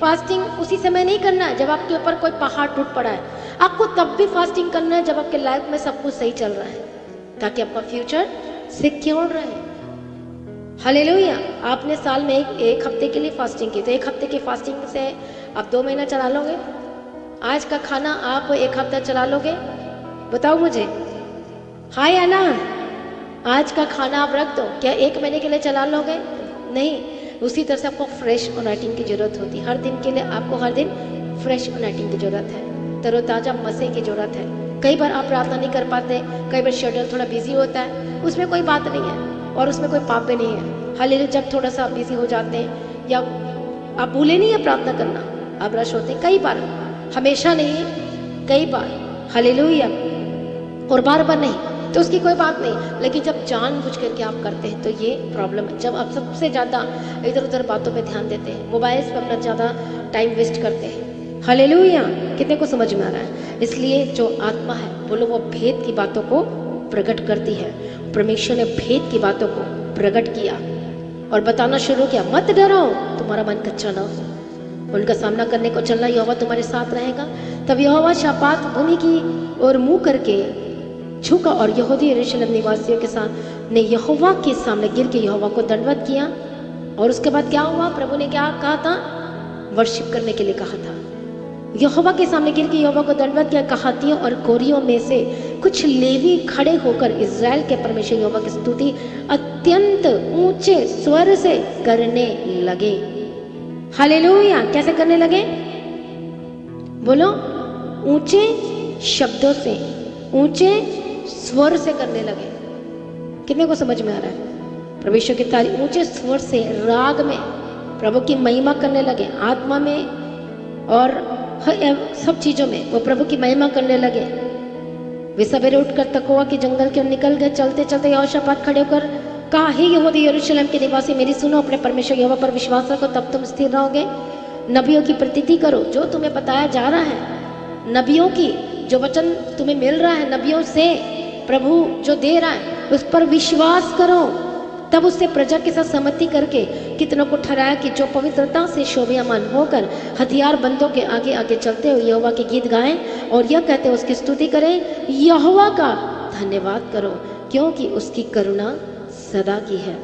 Fasting उसी समय नहीं करना है जब आपके ऊपर कोई पहाड़ टूट पड़ा है। आपको तब भी फास्टिंग करना है जब आपके लाइफ में सब कुछ सही चल रहा है, ताकि आपका फ्यूचर सिक्योर रहे। हालेलुया। आपने साल में एक हफ्ते के लिए फास्टिंग की, तो एक हफ्ते की फास्टिंग से आप 2 महीना चला लोगे? आज का खाना आप एक हफ्ता चला लोगे? बताओ मुझे, हाँ या ना? आज का खाना आप रख दो, क्या 1 महीने के लिए चला लोगे? नहीं। उसी तरह से आपको फ्रेश अनॉइंटिंग की जरूरत होती है। हर दिन के लिए आपको हर दिन फ्रेश अनॉइंटिंग की जरूरत है, तरोताजा मसे की जरूरत है। कई बार आप प्रार्थना नहीं कर पाते, कई बार शेड्यूल थोड़ा बिजी होता है, उसमें कोई बात नहीं है और उसमें कोई पाप भी नहीं है। हालेलुया। जब थोड़ा सा बिजी हो जाते हैं या आप भूले नहीं है प्रार्थना करना, आप रश होते हैं कई बार, हमेशा नहीं, कई बार। हालेलुया। और बार बार नहीं तो उसकी कोई बात नहीं, लेकिन जब जानबूझ करके आप करते हैं तो ये प्रॉब्लम है। जब आप सबसे ज़्यादा इधर उधर बातों पे ध्यान देते हैं, मोबाइल्स पे अपना ज़्यादा टाइम वेस्ट करते हैं। हालेलुया। कितने को समझ में आ रहा है? इसलिए जो आत्मा है बोलो वो भेद की बातों को प्रकट करती है। परमेश्वर ने भेद की बातों को प्रकट किया और बताना शुरू किया, मत डरो, तुम्हारा मन कच्चा ना हो, उनका सामना करने को चलना, यहोवा तुम्हारे साथ रहेगा। तब यहोवा शापात भूमि की ओर मुंह करके झुका और यहूदी यरूशलेम निवासियों के साथ ने यहोवा के सामने गिर के यहोवा को दंडवत किया। और उसके बाद क्या हुआ? प्रभु ने क्या कहा था? वर्शिप करने के लिए कहा था। यहोवा के सामने गिर के यहोवा को दंडवत किया। कहातियों और कोरियों में से कुछ लेवी खड़े होकर इज़राइल के परमेश्वर यहोवा की स्तुति अत्यंत ऊंचे स्वर से करने लगे। हालेलुया। कैसे करने लगे? बोलो, ऊंचे शब्दों से, ऊंचे स्वर से करने लगे। कितने को समझ में आ रहा है? परमेश्वर की तारीफ, ऊंचे स्वर से राग में प्रभु की महिमा करने लगे, आत्मा में और सब चीजों में वो प्रभु की महिमा करने लगे। वे सवेरे उठकर तकोआ के जंगल के ओर निकल गए। चलते चलते यहोशापात खड़े होकर कहा, हे यहूदी यरूशलेम के निवासी, मेरी सुनो, अपने परमेश्वर यहोवा पर विश्वास रखो, तब तुम स्थिर रहोगे। नबियों की प्रतीति करो, जो तुम्हें बताया जा रहा है, नबियों की जो वचन तुम्हें मिल रहा है, नबियों से प्रभु जो दे रहा है उस पर विश्वास करो। तब उससे प्रजा के साथ सहमति करके कितनों को ठहराया कि जो पवित्रता से शोभायमान होकर हथियार बंदों के आगे आगे चलते हुए यहोवा के गीत गाएं और यह कहते हैं उसकी स्तुति करें, यहोवा का धन्यवाद करो क्योंकि उसकी करुणा सदा की है।